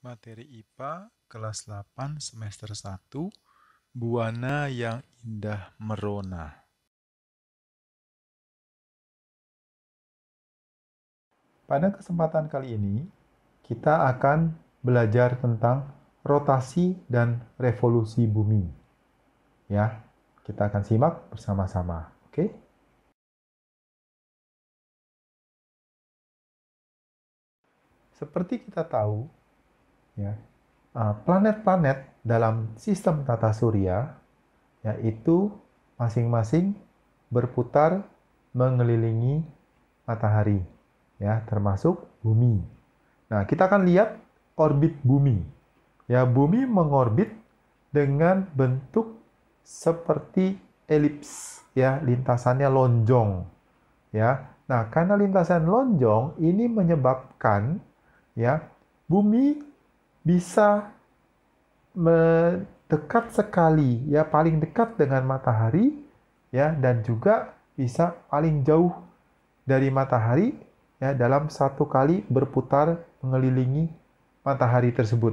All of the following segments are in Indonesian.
Materi IPA kelas 8 semester 1, Buana yang Indah Merona. Pada kesempatan kali ini, kita akan belajar tentang rotasi dan revolusi bumi. Ya, kita akan simak bersama-sama. Oke? Seperti kita tahu, ya, planet-planet dalam sistem tata surya yaitu masing-masing berputar mengelilingi matahari, ya, termasuk bumi. Nah, kita akan lihat orbit bumi. Ya, bumi mengorbit dengan bentuk seperti elips, ya, lintasannya lonjong, ya. Nah, karena lintasan lonjong ini menyebabkan, ya, bumi bisa mendekat sekali, ya, paling dekat dengan matahari, ya, dan juga bisa paling jauh dari matahari, ya, dalam satu kali berputar mengelilingi matahari tersebut,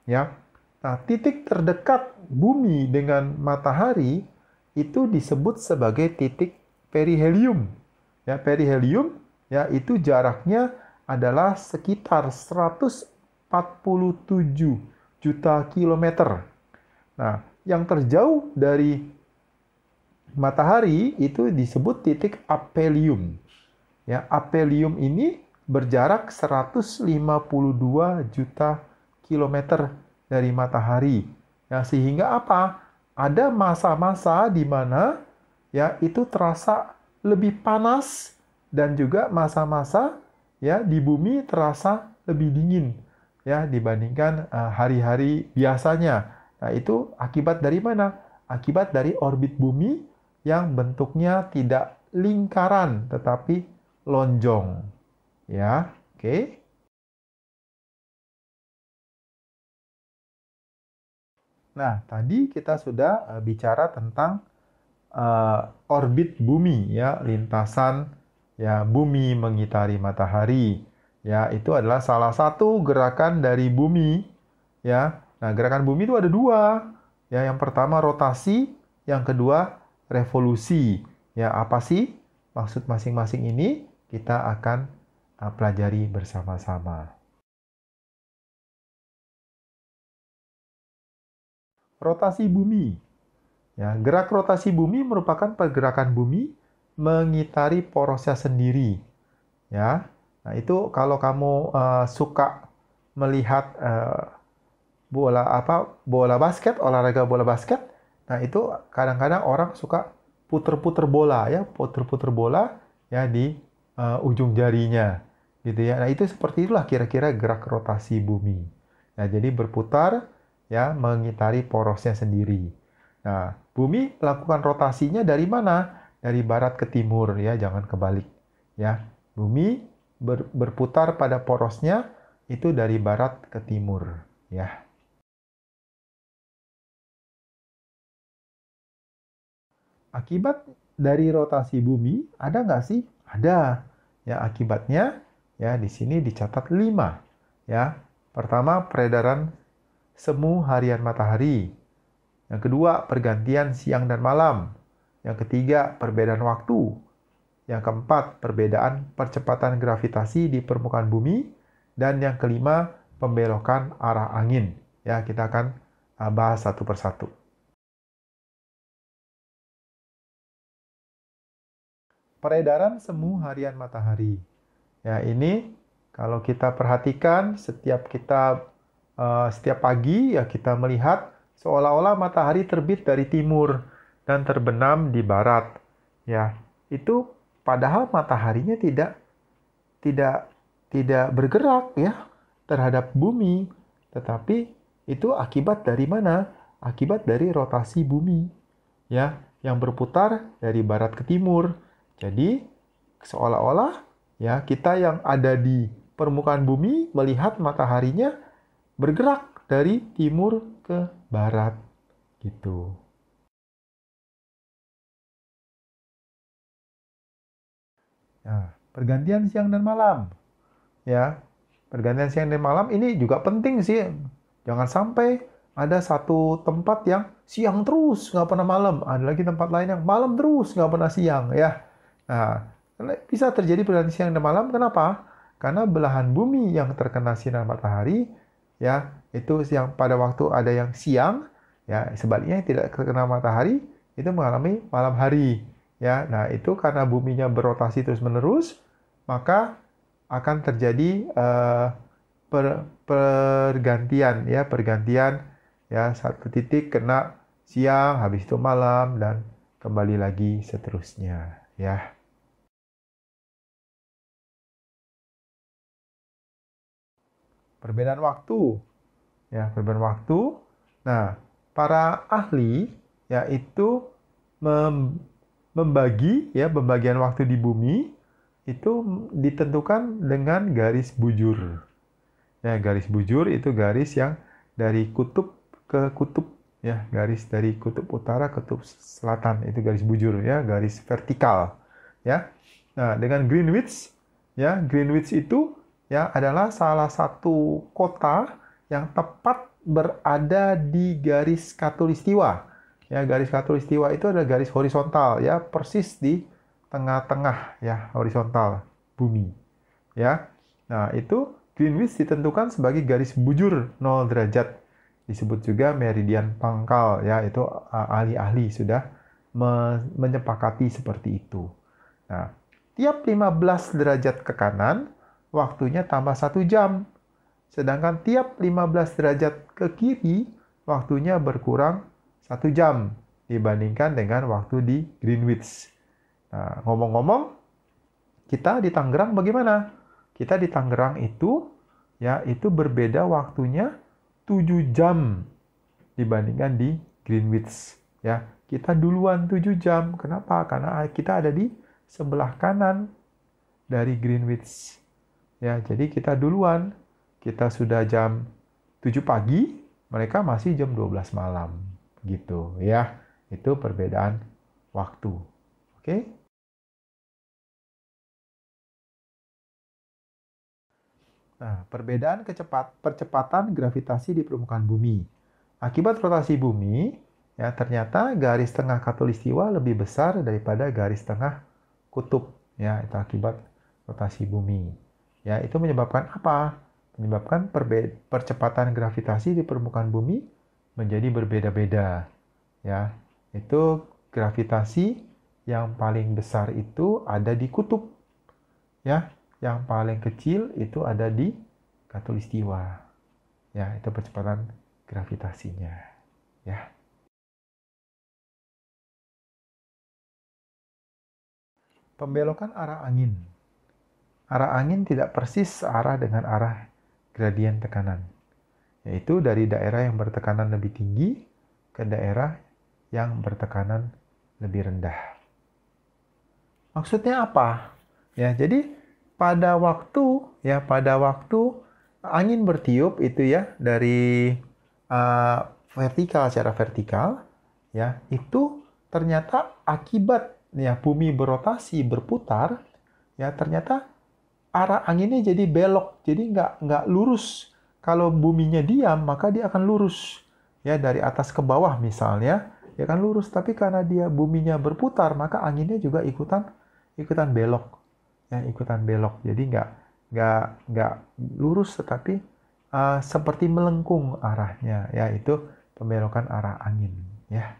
ya. Nah, titik terdekat bumi dengan matahari itu disebut sebagai titik perihelium. Ya, perihelium, ya, itu jaraknya adalah sekitar 147 juta kilometer. Nah, yang terjauh dari matahari itu disebut titik aphelium. Ya, aphelium ini berjarak 152 juta kilometer dari matahari. Ya, sehingga apa? Ada masa-masa di mana, ya, itu terasa lebih panas, dan juga masa-masa, ya, di bumi terasa lebih dingin, ya, dibandingkan hari-hari biasanya. Nah, itu akibat dari mana? Akibat dari orbit bumi yang bentuknya tidak lingkaran tetapi lonjong, ya. Oke. Nah, tadi kita sudah bicara tentang orbit bumi, ya, lintasan, ya, bumi mengitari matahari. Ya, itu adalah salah satu gerakan dari bumi, ya. Nah, gerakan bumi itu ada dua. Ya, yang pertama rotasi, yang kedua revolusi. Ya, apa sih maksud masing-masing ini? Kita akan pelajari bersama-sama. Rotasi bumi. Ya, gerak rotasi bumi merupakan pergerakan bumi mengitari porosnya sendiri. Ya, nah itu kalau kamu suka melihat bola basket, olahraga bola basket, nah itu kadang-kadang orang suka puter-puter bola, ya, puter-puter bola, ya, di ujung jarinya, gitu ya. Nah itu seperti itulah kira-kira gerak rotasi bumi. Nah jadi berputar, ya, mengitari porosnya sendiri. Nah, bumi melakukan rotasinya dari mana? Dari barat ke timur, ya, jangan kebalik, ya. Bumi berputar pada porosnya itu dari barat ke timur, ya. Akibat dari rotasi bumi ada nggak sih? Ada. Ya, akibatnya, ya, di sini dicatat 5. Ya. Pertama, peredaran semu harian matahari. Yang kedua, pergantian siang dan malam. Yang ketiga, perbedaan waktu. Yang keempat, perbedaan percepatan gravitasi di permukaan bumi. Dan yang kelima, pembelokan arah angin. Ya, kita akan bahas satu persatu. Peredaran semu harian matahari. Ya, ini kalau kita perhatikan setiap pagi, ya, kita melihat seolah-olah matahari terbit dari timur dan terbenam di barat. Ya, itu padahal mataharinya tidak tidak tidak bergerak, ya, terhadap bumi, tetapi itu akibat dari mana? Akibat dari rotasi bumi, ya, yang berputar dari barat ke timur. Jadi seolah-olah, ya, kita yang ada di permukaan bumi melihat mataharinya bergerak dari timur ke barat, gitu. Nah, pergantian siang dan malam, ya. Pergantian siang dan malam ini juga penting sih. Jangan sampai ada satu tempat yang siang terus, nggak pernah malam. Ada lagi tempat lain yang malam terus, nggak pernah siang. Ya, nah, bisa terjadi pergantian siang dan malam. Kenapa? Karena belahan bumi yang terkena sinar matahari, ya, itu yang pada waktu ada yang siang, ya, sebaliknya yang tidak terkena matahari, itu mengalami malam hari. Ya, nah itu karena buminya berotasi terus-menerus, maka akan terjadi pergantian ya, satu titik kena siang, habis itu malam, dan kembali lagi seterusnya ya. Perbedaan waktu ya, perbedaan waktu. Nah, para ahli yaitu membagi ya, pembagian waktu di bumi itu ditentukan dengan garis bujur. Ya, garis bujur itu garis yang dari kutub ke kutub ya, garis dari kutub utara ke kutub selatan, itu garis bujur ya, garis vertikal ya. Nah, dengan Greenwich ya, Greenwich itu ya adalah salah satu kota yang tepat berada di garis khatulistiwa. Ya, garis khatulistiwa itu adalah garis horizontal ya, persis di tengah-tengah ya, horizontal bumi ya. Nah, itu Greenwich ditentukan sebagai garis bujur 0 derajat. Disebut juga meridian pangkal ya, itu ahli-ahli sudah menyepakati seperti itu. Nah, tiap 15 derajat ke kanan, waktunya tambah 1 jam. Sedangkan tiap 15 derajat ke kiri, waktunya berkurang 1 jam dibandingkan dengan waktu di Greenwich. Nah, ngomong-ngomong, kita di Tangerang bagaimana? Kita di Tangerang itu ya, itu berbeda waktunya 7 jam dibandingkan di Greenwich ya. Kita duluan 7 jam. Kenapa? Karena kita ada di sebelah kanan dari Greenwich. Ya, jadi kita duluan. Kita sudah jam 7 pagi, mereka masih jam 12 malam gitu ya. Itu perbedaan waktu. Oke? Nah, perbedaan percepatan gravitasi di permukaan bumi. Akibat rotasi bumi, ya ternyata garis tengah khatulistiwa lebih besar daripada garis tengah kutub. Ya, itu akibat rotasi bumi. Ya, itu menyebabkan apa? Menyebabkan percepatan gravitasi di permukaan bumi menjadi berbeda-beda. Ya, itu gravitasi yang paling besar itu ada di kutub. Ya, yang paling kecil itu ada di khatulistiwa. Ya, itu percepatan gravitasinya. Ya. Pembelokan arah angin. Arah angin tidak persis searah dengan arah gradien tekanan, yaitu dari daerah yang bertekanan lebih tinggi ke daerah yang bertekanan lebih rendah. Maksudnya apa? Ya, jadi pada waktu angin bertiup itu ya dari secara vertikal ya, itu ternyata akibat ya bumi berotasi berputar ya, ternyata arah anginnya jadi belok, jadi nggak lurus. Kalau buminya diam maka dia akan lurus ya, dari atas ke bawah misalnya dia akan lurus, tapi karena dia buminya berputar maka anginnya juga ikutan belok. Ya, ikutan belok. Jadi nggak lurus, tetapi seperti melengkung arahnya. Ya, itu pembelokan arah angin. Ya.